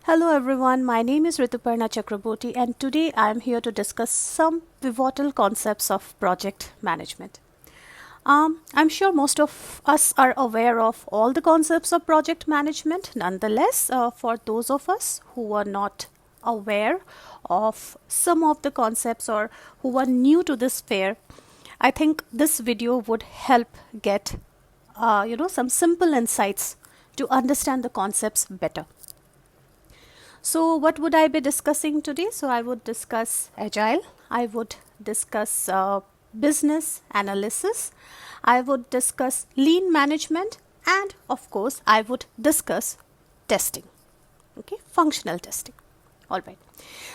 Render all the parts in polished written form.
Hello everyone, my name is Rituparna Chakraborty and today I am here to discuss some pivotal concepts of project management. I'm sure most of us are aware of all the concepts of project management. Nonetheless, for those of us who are not aware of some of the concepts or who are new to this sphere, I think this video would help get some simple insights to understand the concepts better. So what would I be discussing today? So I would discuss agile, I would discuss business analysis, I would discuss lean management, and of course I would discuss testing, okay, functional testing. All right.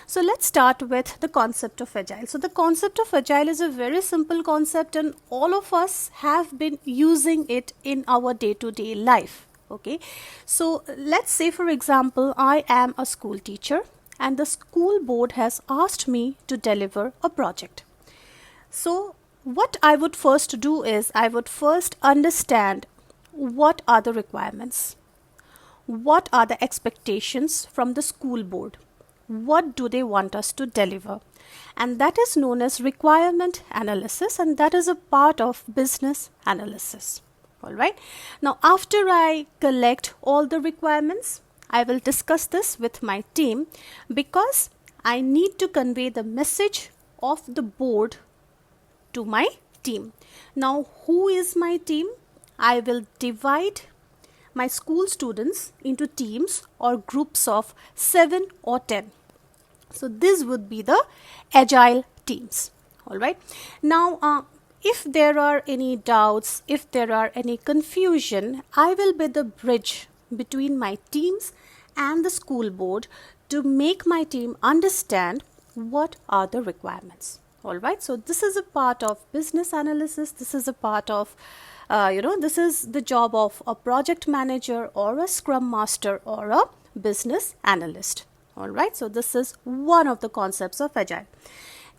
So let's start with the concept of agile. So the concept of agile is a very simple concept and all of us have been using it in our day-to-day life. Okay, so let's say for example I am a school teacher and the school board has asked me to deliver a project. So what I would first do is I would first understand what are the requirements, what are the expectations from the school board, what do they want us to deliver, and that is known as requirement analysis, and that is a part of business analysis. All right. Now, after I collect all the requirements, I will discuss this with my team because I need to convey the message of the board to my team. Now, who is my team? I will divide my school students into teams or groups of 7 or 10. So, this would be the agile teams. All right. Now, if there are any doubts, if there are any confusion, I will be the bridge between my teams and the school board to make my team understand what are the requirements. All right. So this is a part of business analysis. This is a part of, this is the job of a project manager or a scrum master or a business analyst. All right. So this is one of the concepts of agile.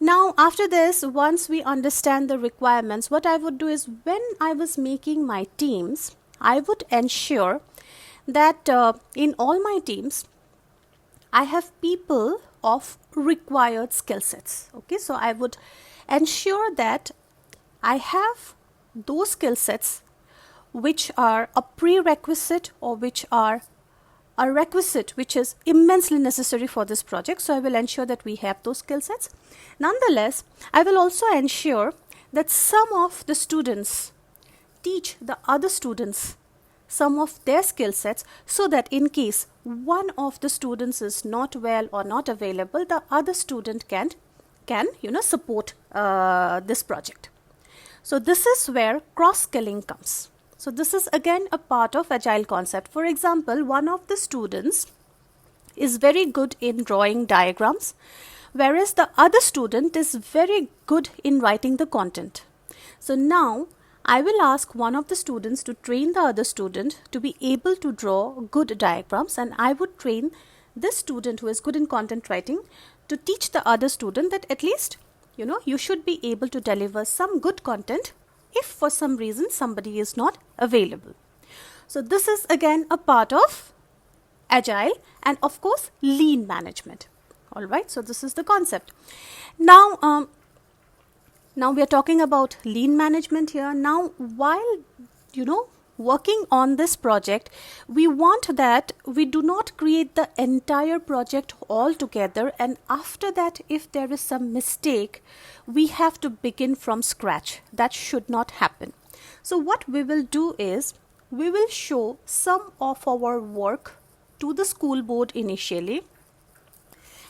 Now, after this, once we understand the requirements, what I would do is when I was making my teams, I would ensure that in all my teams, I have people of required skill sets. Okay, so I would ensure that I have those skill sets which are a prerequisite or which are a requisite which is immensely necessary for this project. So I will ensure that we have those skill sets. Nonetheless, I will also ensure that some of the students teach the other students some of their skill sets so that in case one of the students is not well or not available, the other student can support this project. So this is where cross-skilling comes. So this is again a part of agile concept. For example, one of the students is very good in drawing diagrams, whereas the other student is very good in writing the content. So now I will ask one of the students to train the other student to be able to draw good diagrams, and I would train this student who is good in content writing to teach the other student that at least you should be able to deliver some good content if for some reason somebody is not available. So this is again a part of agile and of course lean management. All right, so this is the concept. Now we are talking about lean management here. Now while working on this project, we want that we do not create the entire project all together, and after that if there is some mistake we have to begin from scratch. That should not happen. So what we will do is we will show some of our work to the school board initially,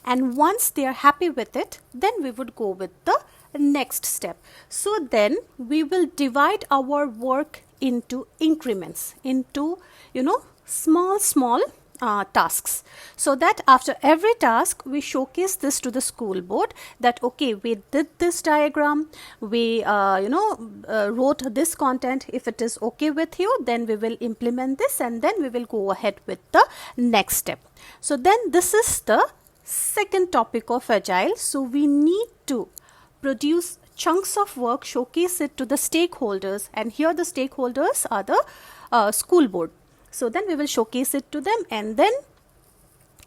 and once they are happy with it, then we would go with the next step. So then we will divide our work into increments, into small tasks, so that after every task we showcase this to the school board that okay, we did this diagram, we wrote this content. If it is okay with you, then we will implement this and then we will go ahead with the next step. So then this is the second topic of agile. So we need to produce chunks of work, showcase it to the stakeholders, and here the stakeholders are the school board. So then we will showcase it to them, and then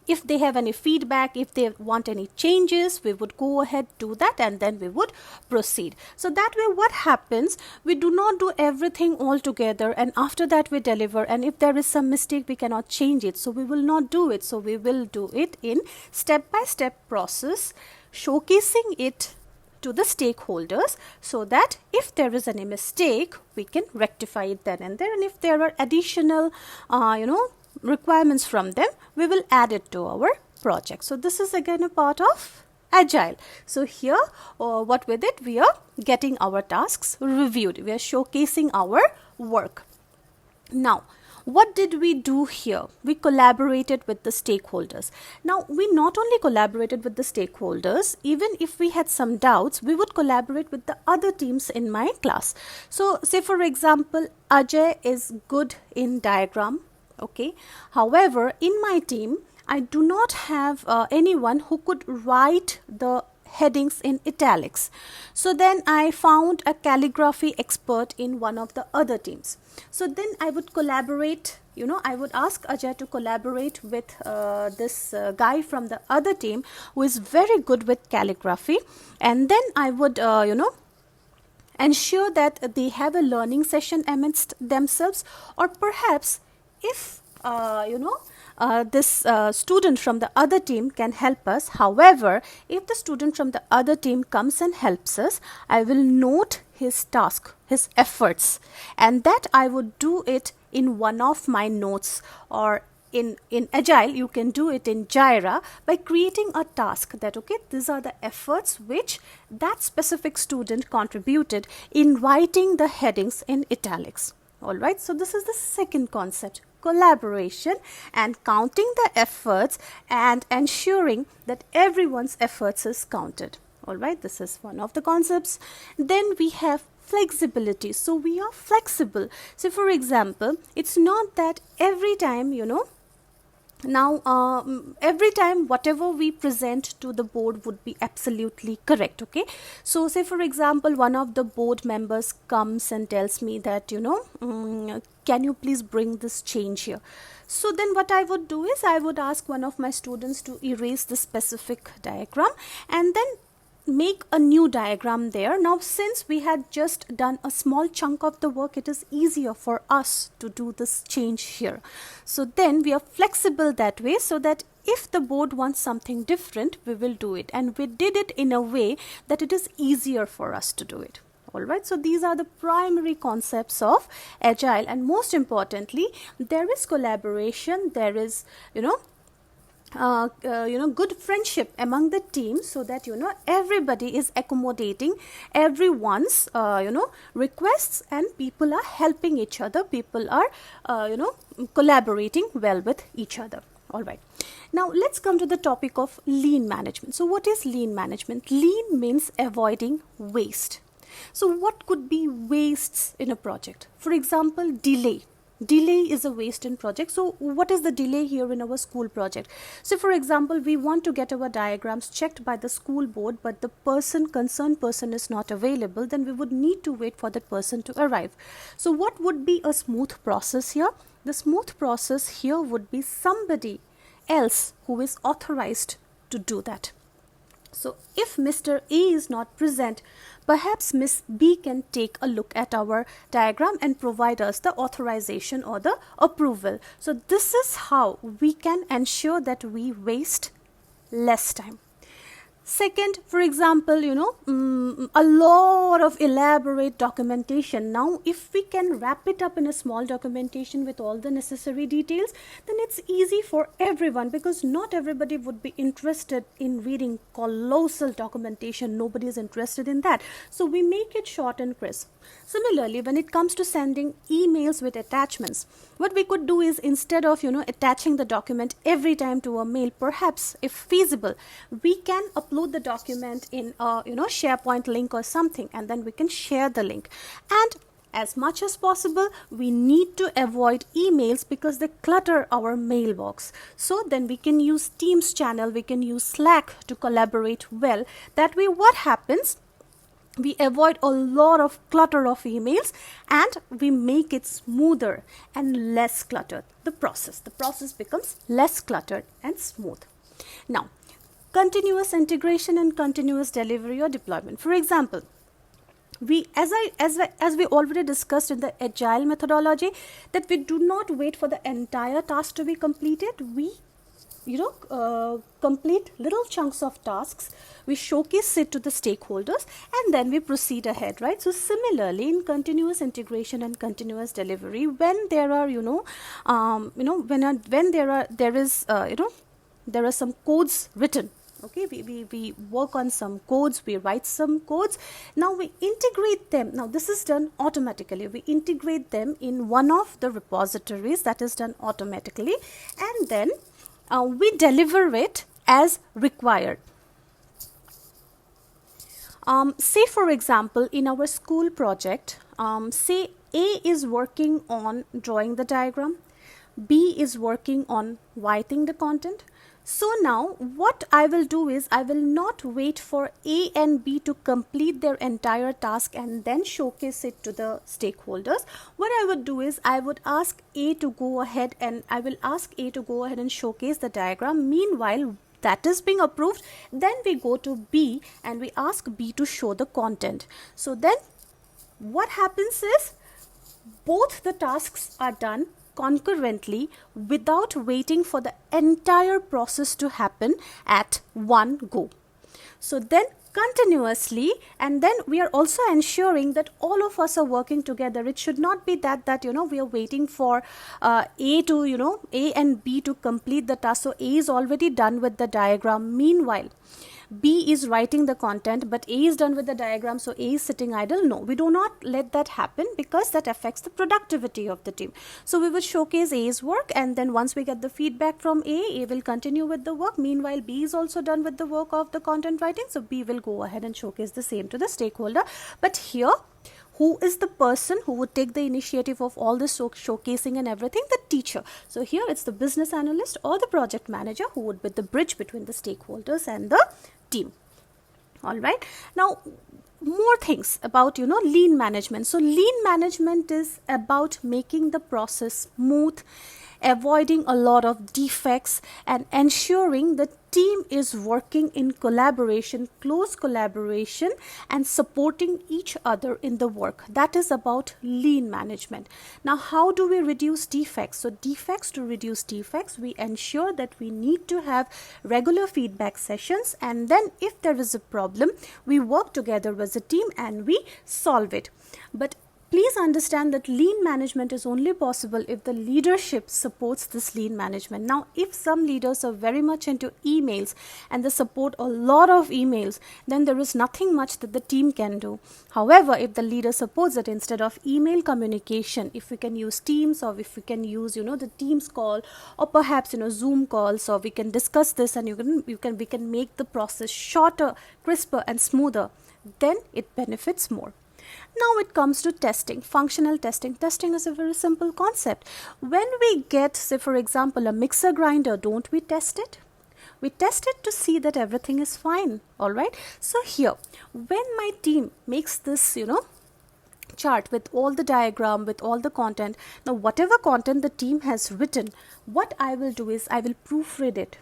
If they have any feedback, if they want any changes, we would go ahead, do that, and then we would proceed. So that way what happens, we do not do everything all together and after that we deliver, and if there is some mistake we cannot change it, so we will not do it. So we will do it in step-by-step process, showcasing it to the stakeholders, so that if there is any mistake we can rectify it then and there, and if there are additional requirements from them, we will add it to our project. So this is again a part of Agile. So here what with it, we are getting our tasks reviewed, we are showcasing our work. Now what did we do here? We collaborated with the stakeholders. Now we not only collaborated with the stakeholders, even if we had some doubts, we would collaborate with the other teams in my class. So say for example, Ajay is good in diagram, okay, however in my team I do not have anyone who could write the headings in italics. So then I found a calligraphy expert in one of the other teams. So then I would collaborate, I would ask Ajay to collaborate with this guy from the other team who is very good with calligraphy, and then I would ensure that they have a learning session amidst themselves, or perhaps if this student from the other team can help us. However, if the student from the other team comes and helps us, I will note his task, his efforts, and that I would do it in one of my notes, or in Agile you can do it in Jira by creating a task that, okay, these are the efforts which that specific student contributed in writing the headings in italics. Alright, so this is the second concept, collaboration, and counting the efforts and ensuring that everyone's efforts is counted. Alright, this is one of the concepts. Then we have flexibility. So we are flexible. So for example, it's not that every time, every time whatever we present to the board would be absolutely correct, okay. So say for example, one of the board members comes and tells me that can you please bring this change here. So then what I would do is I would ask one of my students to erase the specific diagram and then make a new diagram there. Now since we had just done a small chunk of the work, it is easier for us to do this change here. So then we are flexible that way, so that if the board wants something different, we will do it, and we did it in a way that it is easier for us to do it. Alright, so these are the primary concepts of Agile, and most importantly, there is collaboration, there is good friendship among the team, so that everybody is accommodating everyone's requests, and people are helping each other, people are collaborating well with each other. All right, now let's come to the topic of lean management. So what is lean management? Lean means avoiding waste. So what could be wastes in a project? For example, delay. Delay is a waste in project. So what is the delay here in our school project? So for example, we want to get our diagrams checked by the school board, but the concerned person is not available, then we would need to wait for that person to arrive. So what would be a smooth process here? The smooth process here would be somebody else who is authorized to do that. So if Mr. A is not present, perhaps Miss B can take a look at our diagram and provide us the authorization or the approval. So this is how we can ensure that we waste less time. Second, for example, a lot of elaborate documentation. Now, if we can wrap it up in a small documentation with all the necessary details, then it's easy for everyone, because not everybody would be interested in reading colossal documentation. Nobody is interested in that. So we make it short and crisp. Similarly, when it comes to sending emails with attachments, what we could do is, instead of attaching the document every time to a mail, perhaps if feasible, we can upload the document in a SharePoint link or something, and then we can share the link. And as much as possible, we need to avoid emails because they clutter our mailbox. So then we can use Teams channel, we can use Slack to collaborate well. That way what happens? We avoid a lot of clutter of emails and we make it smoother and less cluttered. The process becomes less cluttered and smooth. Now, continuous integration and continuous delivery or deployment. For example, we as we already discussed in the agile methodology, that we do not wait for the entire task to be completed. We complete little chunks of tasks, we showcase it to the stakeholders, and then we proceed ahead, right? So similarly, in continuous integration and continuous delivery, when there are there are some codes written, okay, we work on some codes, we write some codes, now we integrate them. Now this is done automatically, we integrate them in one of the repositories, that is done automatically, and then we deliver it as required. Say for example, in our school project, say A is working on drawing the diagram, B is working on writing the content. So now what I will do is, I will not wait for A and B to complete their entire task and then showcase it to the stakeholders. What I would do is, I would ask A to go ahead and showcase the diagram. Meanwhile, that is being approved, then we go to B and we ask B to show the content. So then what happens is, both the tasks are done concurrently without waiting for the entire process to happen at one go. So then continuously, and then we are also ensuring that all of us are working together. It should not be that we are waiting for A and B to complete the task. So A is already done with the diagram, meanwhile B is writing the content, but A is done with the diagram, so A is sitting idle. No, we do not let that happen, because that affects the productivity of the team. So we will showcase A's work, and then once we get the feedback from A will continue with the work. Meanwhile, B is also done with the work of the content writing, so B will go ahead and showcase the same to the stakeholder. But here, who is the person who would take the initiative of all this showcasing and everything? The teacher. So here it's the business analyst or the project manager who would be the bridge between the stakeholders and the team. All right. Now, more things about lean management. So lean management is about making the process smooth, avoiding a lot of defects, and ensuring the team is working in collaboration, close collaboration, and supporting each other in the work. That is about lean management. Now, how do we reduce defects? So to reduce defects, we ensure that we need to have regular feedback sessions, and then if there is a problem, we work together as a team and we solve it. But please understand that lean management is only possible if the leadership supports this lean management. Now, if some leaders are very much into emails and they support a lot of emails, then there is nothing much that the team can do. However, if the leader supports it, instead of email communication, if we can use Teams, or if we can use the Teams call, or perhaps Zoom calls, or we can discuss this, and we can make the process shorter, crisper, and smoother, then it benefits more. Now it comes to testing, functional testing. Testing is a very simple concept. When we get, say for example, a mixer grinder, don't we test it? We test it to see that everything is fine. All right. So here, when my team makes this, chart with all the diagram, with all the content, now whatever content the team has written, what I will do is I will proofread it.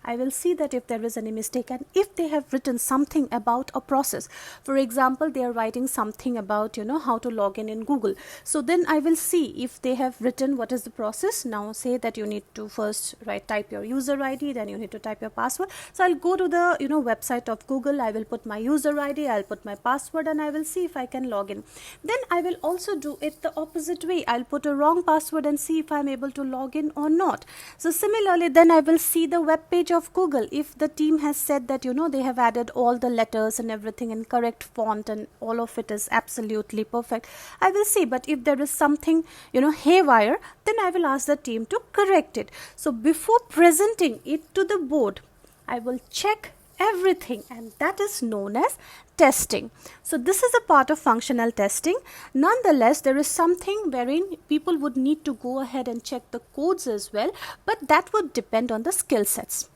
I will see that if there is any mistake, and if they have written something about a process, for example, they are writing something about how to log in Google. So then I will see if they have written what is the process. Now say that you need to first type your user ID, then you need to type your password. So I'll go to the website of Google. I will put my user ID, I'll put my password, and I will see if I can log in. Then I will also do it the opposite way. I'll put a wrong password and see if I'm able to log in or not. So similarly, then I will see the web page of Google. If the team has said that they have added all the letters and everything in correct font and all of it is absolutely perfect, I will see. But if there is something haywire, then I will ask the team to correct it. So before presenting it to the board, I will check everything, and that is known as testing. So this is a part of functional testing. Nonetheless, there is something wherein people would need to go ahead and check the codes as well, but that would depend on the skill sets.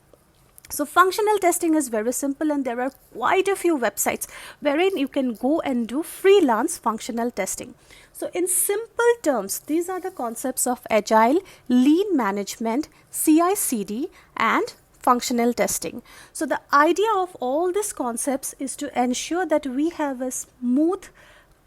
So functional testing is very simple, and there are quite a few websites wherein you can go and do freelance functional testing. So in simple terms, these are the concepts of agile, lean management, CICD, and functional testing. So the idea of all these concepts is to ensure that we have a smooth,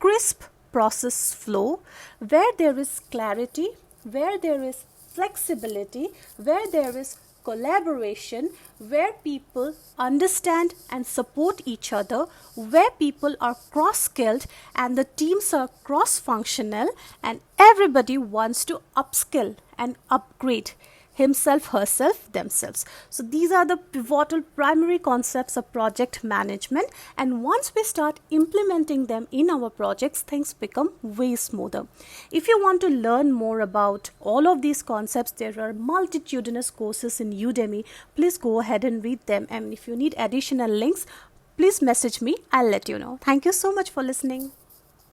crisp process flow where there is clarity, where there is flexibility, where there is collaboration, where people understand and support each other, where people are cross-skilled and the teams are cross-functional, and everybody wants to upskill and upgrade himself, herself, themselves. So these are the pivotal primary concepts of project management, and once we start implementing them in our projects, things become way smoother. If you want to learn more about all of these concepts, there are multitudinous courses in Udemy. Please go ahead and read them, and if you need additional links, please message me. I'll let you know. Thank you so much for listening.